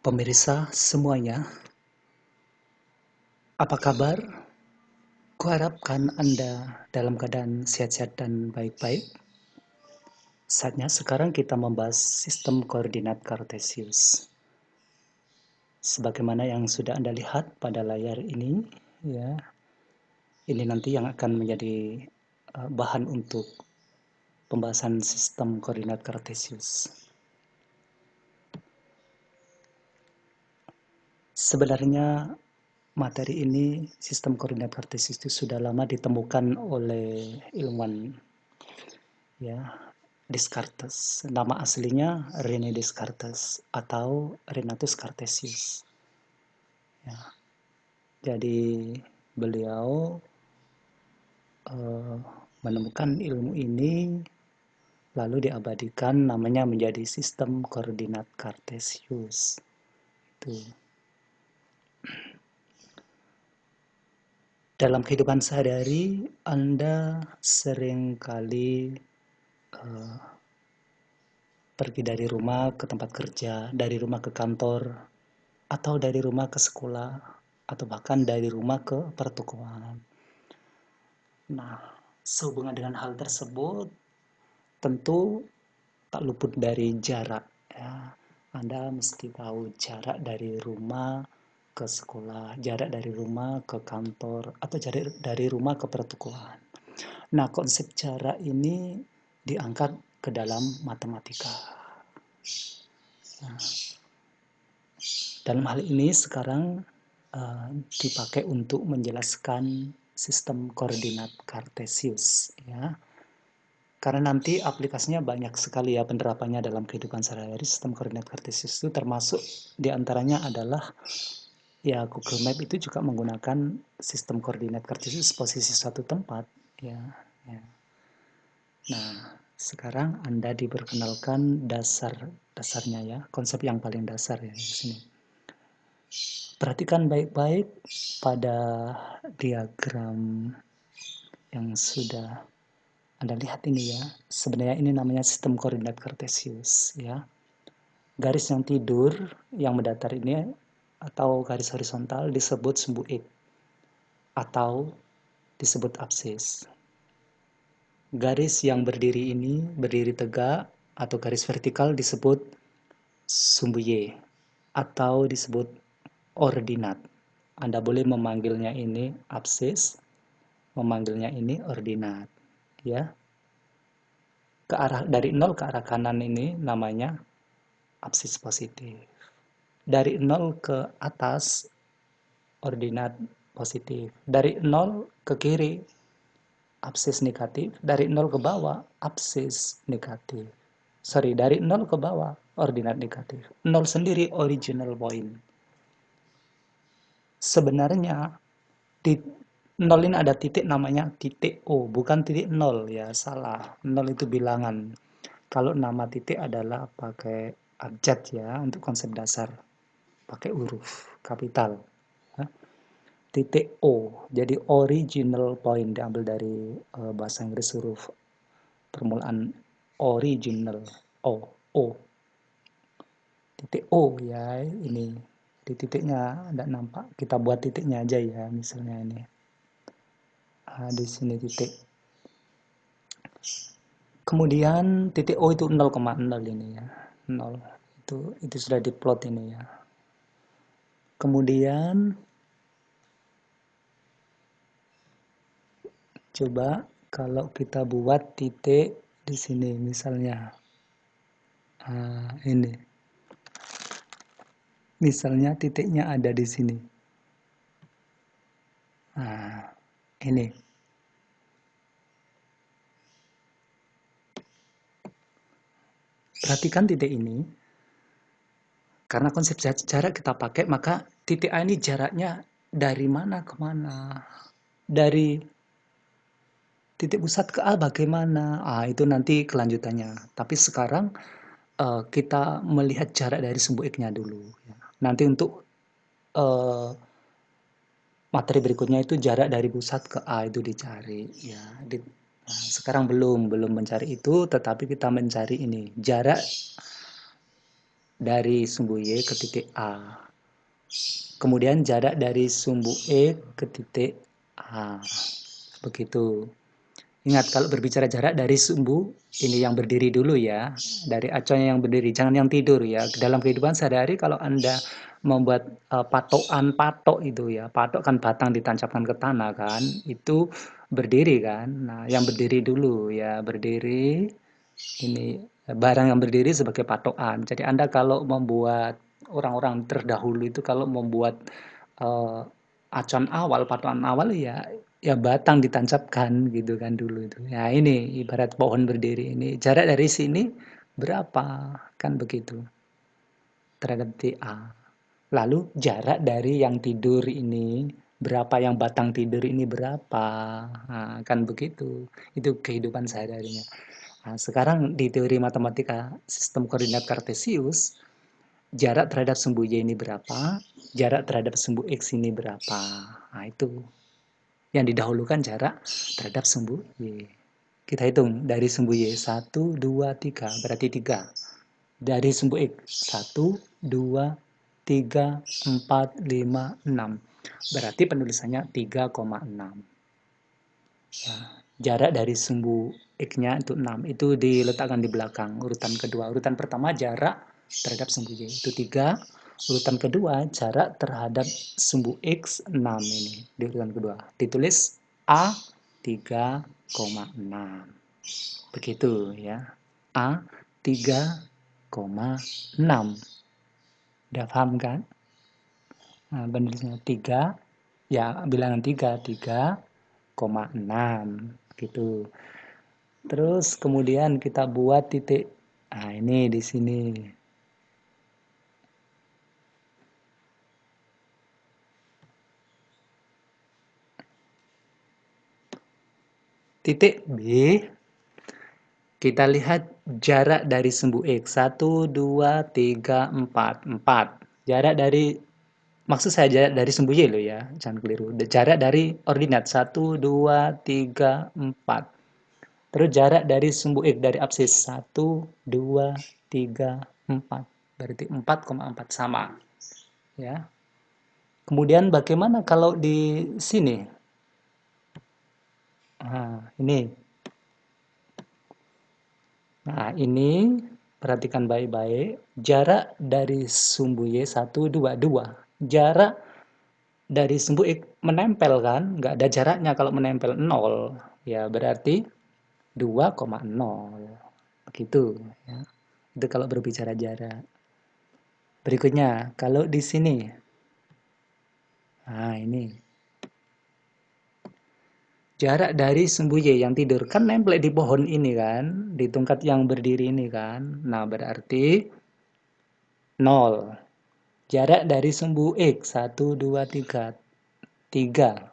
Pemirsa semuanya, apa kabar? Kuharapkan Anda dalam keadaan sehat-sehat dan baik-baik. Saatnya sekarang kita membahas sistem koordinat Kartesius. Sebagaimana yang sudah Anda lihat pada layar ini, ya, ini nanti yang akan menjadi bahan untuk pembahasan sistem koordinat Kartesius. Sebenarnya materi ini, sistem koordinat Kartesius itu sudah lama ditemukan oleh ilmuwan ya, Descartes. Nama aslinya René Descartes atau Renatus Cartesius. Ya. Jadi beliau menemukan ilmu ini lalu diabadikan, namanya menjadi sistem koordinat Kartesius. Itu. Dalam kehidupan sehari-hari, Anda seringkali pergi dari rumah ke tempat kerja, dari rumah ke kantor, atau dari rumah ke sekolah, atau bahkan dari rumah ke pertokoan. Nah, sehubungan dengan hal tersebut, tentu tak luput dari jarak. Ya. Anda mesti tahu jarak dari rumah ke sekolah, jarak dari rumah ke kantor, atau jarak dari rumah ke pertokoan. Nah, konsep jarak ini diangkat ke dalam matematika. Nah, dalam hal ini sekarang dipakai untuk menjelaskan sistem koordinat Kartesius, ya. Karena nanti aplikasinya banyak sekali ya penerapannya dalam kehidupan sehari-hari. Sistem koordinat Kartesius itu termasuk diantaranya adalah ya Google Map itu juga menggunakan sistem koordinat Kartesius posisi suatu tempat, ya. Nah, sekarang Anda diperkenalkan dasarnya ya, konsep yang paling dasar ya di sini. Perhatikan baik-baik pada diagram yang sudah Anda lihat ini ya. Sebenarnya ini namanya sistem koordinat Kartesius ya. Garis yang tidur, yang mendatar ini atau garis horizontal disebut sumbu X atau disebut absis. Garis yang berdiri ini, berdiri tegak atau garis vertikal disebut sumbu Y atau disebut ordinat. Anda boleh memanggilnya ini absis, memanggilnya ini ordinat, ya. Dari 0 ke arah kanan ini namanya absis positif. Dari 0 ke atas ordinat positif. Dari 0 ke kiri absis negatif, dari 0 ke bawah absis negatif. Dari 0 ke bawah ordinat negatif. 0 sendiri original point. Sebenarnya di 0 ini ada titik namanya titik O, bukan titik 0 ya, salah. 0 itu bilangan. Kalau nama titik adalah pakai abjad ya, untuk konsep dasar. Pakai huruf kapital. Titik O, jadi original point diambil dari bahasa Inggris huruf permulaan original, O. Titik O ya, ini. Di titiknya tidak nampak, kita buat titiknya aja ya, misalnya ini. Di sini titik. Kemudian titik O itu 0,0 ini ya. 0. Itu sudah diplot ini ya. Kemudian coba kalau kita buat titik di sini misalnya. Ini. Misalnya titiknya ada di sini. Ini. Perhatikan titik ini. Karena konsep jarak kita pakai, maka titik A ini jaraknya dari mana ke mana. Dari titik pusat ke A bagaimana? Itu nanti kelanjutannya. Tapi sekarang kita melihat jarak dari sumbu X-nya dulu. Nanti untuk materi berikutnya itu jarak dari pusat ke A itu dicari. Ya, sekarang belum mencari itu, tetapi kita mencari ini jarak dari sumbu Y ke titik A. Kemudian jarak dari sumbu E ke titik A. Begitu. Ingat, kalau berbicara jarak dari sumbu, ini yang berdiri dulu ya. Dari acuannya yang berdiri, jangan yang tidur ya. Dalam kehidupan sehari-hari kalau Anda membuat patok itu ya, patok kan batang ditancapkan ke tanah kan, itu berdiri kan. Nah, yang berdiri dulu ya, berdiri ini barang yang berdiri sebagai patokan. Jadi Anda kalau membuat orang-orang terdahulu itu kalau membuat uh, acuan awal, patokan awal ya batang ditancapkan gitu kan dulu itu. Ya ini ibarat pohon berdiri ini. Jarak dari sini berapa? Kan begitu. Terhadap TA. Lalu jarak dari yang tidur ini berapa, yang batang tidur ini berapa? Nah, kan begitu. Itu kehidupan sehari-harinya. Nah, sekarang di teori matematika sistem koordinat kartesius, jarak terhadap sumbu Y ini berapa, jarak terhadap sumbu X ini berapa. Nah, itu yang didahulukan jarak terhadap sumbu Y. Kita hitung dari sumbu Y, 1, 2, 3, berarti 3. Dari sumbu X, 1, 2, 3, 4, 5, 6. Berarti penulisannya 3,6. Ya, jarak dari sumbu X-nya itu 6. Itu diletakkan di belakang urutan kedua. Urutan pertama jarak terhadap sumbu Y itu 3. Urutan kedua jarak terhadap sumbu X 6 ini di urutan kedua. Ditulis A 3,6. Begitu ya. A 3,6. Udah paham kan? Nah, benarnya 3, ya bilangan 3,6 gitu. Terus kemudian kita buat titik. Nah, ini di sini. Titik B, kita lihat jarak dari sumbu X. 1, 2, 3, 4. 4. Jarak dari, maksud saya jarak dari sumbu Y loh ya, jangan keliru. Jarak dari ordinat. 1, 2, 3, 4. Terus jarak dari sumbu X dari absis. 1, 2, 3, 4. Berarti 4,4 sama. Ya. Kemudian bagaimana kalau di sini? Nah, ini. Nah, ini perhatikan baik-baik. Jarak dari sumbu Y 1, 2, 2. Jarak dari sumbu X menempel kan? Nggak ada jaraknya kalau menempel 0. Ya, berarti 2,0. Begitu. Ya. Itu kalau berbicara jarak. Berikutnya, kalau di sini. Nah, ini. Jarak dari sumbu Y yang tidur kan nempel di pohon ini kan, di tungkat yang berdiri ini kan. Nah, berarti 0. Jarak dari sumbu X 1, 2, 3. 3.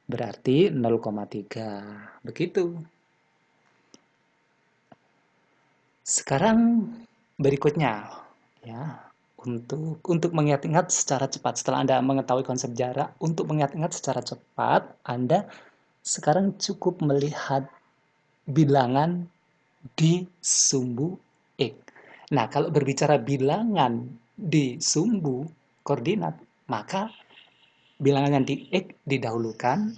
Berarti 0,3. Begitu. Sekarang berikutnya ya. Untuk mengingat-ingat secara cepat, setelah Anda mengetahui konsep jarak, untuk mengingat-ingat secara cepat, Anda sekarang cukup melihat bilangan di sumbu X. Nah, kalau berbicara bilangan di sumbu koordinat, maka bilangan yang di X didahulukan,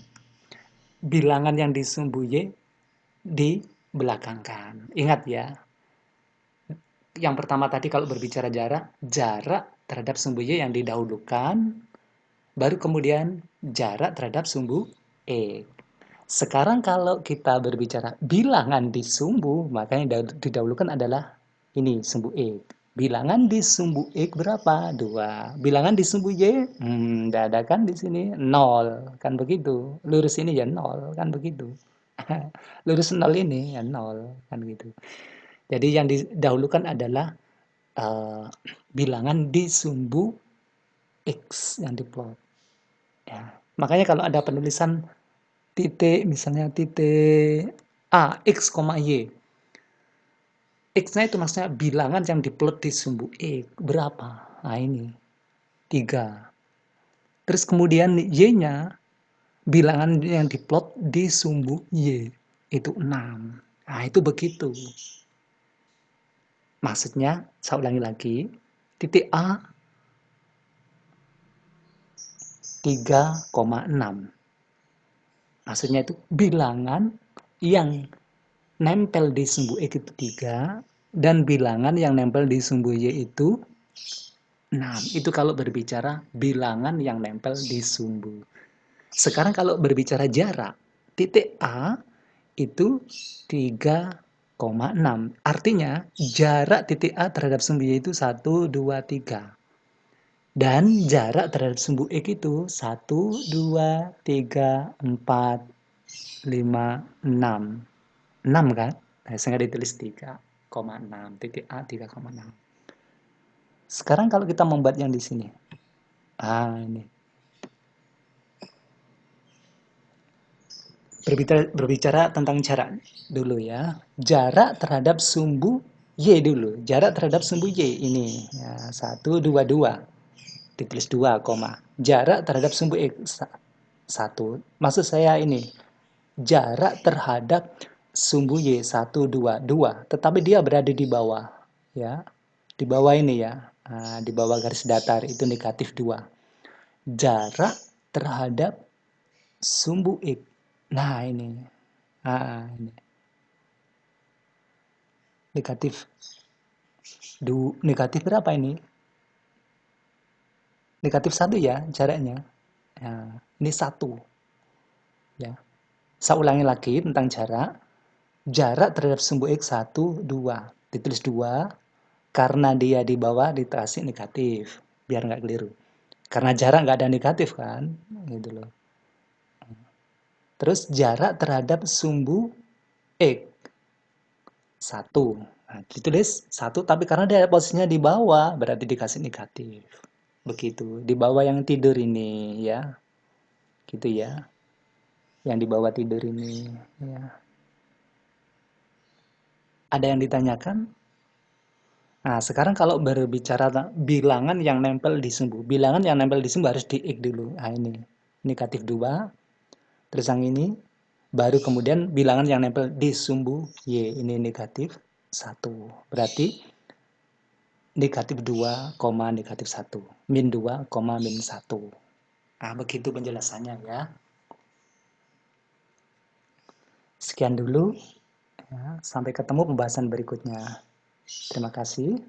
bilangan yang di sumbu Y dibelakangkan. Ingat ya, yang pertama tadi kalau berbicara jarak, jarak terhadap sumbu Y yang didahulukan, baru kemudian jarak terhadap sumbu E. Sekarang kalau kita berbicara bilangan di sumbu, maka yang didahulukan adalah ini sumbu E. Bilangan di sumbu X berapa? 2. Bilangan di sumbu Y, tidak ada kan di sini 0. Kan begitu. Lurus ini ya 0. Kan begitu. Lurus 0 ini ya 0. Kan gitu. Jadi yang didahulukan adalah bilangan di sumbu X yang diplot. Ya. Makanya kalau ada penulisan titik, misalnya titik A, X, Y. X-nya itu maksudnya bilangan yang diplot di sumbu X. Berapa? Nah ini, 3. Terus kemudian Y-nya, bilangan yang diplot di sumbu Y. Itu 6. Nah itu begitu. Maksudnya, saya ulangi lagi, titik A 3,6. Maksudnya itu bilangan yang nempel di sumbu X itu 3, dan bilangan yang nempel di sumbu Y itu 6. Itu kalau berbicara bilangan yang nempel di sumbu. Sekarang kalau berbicara jarak, titik A itu 3,6. Artinya jarak titik A terhadap sumbu Y itu 1, 2, 3. Dan jarak terhadap sumbu X itu 1, 2, 3, 4, 5, 6. 6 kan? Nah, sehingga ditulis 3,6. Titik A 3,6. Sekarang kalau kita membuat yang di sini. Ini. Berbicara tentang jarak dulu ya. Jarak terhadap sumbu Y dulu. Jarak terhadap sumbu Y ini. Ya, 1, 2, 2. Ditulis 2, jarak terhadap sumbu X 1. Maksud saya ini. Jarak terhadap sumbu Y 1, 2, 2. Tetapi dia berada di bawah. Ya. Di bawah ini ya. Nah, di bawah garis datar itu negatif 2. Jarak terhadap sumbu X. Nah, ini. Ini. Negatif. Negatif berapa ini? Negatif 1 ya jaraknya. Nah, ini 1. Ya. Saya ulangi lagi tentang jarak. Jarak terhadap sumbu X 1, 2. Ditulis 2. Karena dia di bawah dikasih negatif. Biar nggak keliru. Karena jarak nggak ada negatif kan. Gitu loh. Terus jarak terhadap sumbu X 1. Nah, ditulis 1, tapi karena dia posisinya di bawah, berarti dikasih negatif. Begitu. Di bawah yang tidur ini ya. Gitu ya. Yang di bawah tidur ini ya. Ada yang ditanyakan? Nah, sekarang kalau berbicara bilangan yang nempel di sumbu. Bilangan yang nempel di sumbu harus di X dulu. Nah, ini. Negatif 2. Terus yang ini. Baru kemudian bilangan yang nempel di sumbu Y. Ini negatif 1. Berarti negatif 2, negatif 1. Min 2, min 1. Nah, begitu penjelasannya ya. Sekian dulu. Ya, sampai ketemu pembahasan berikutnya. Terima kasih.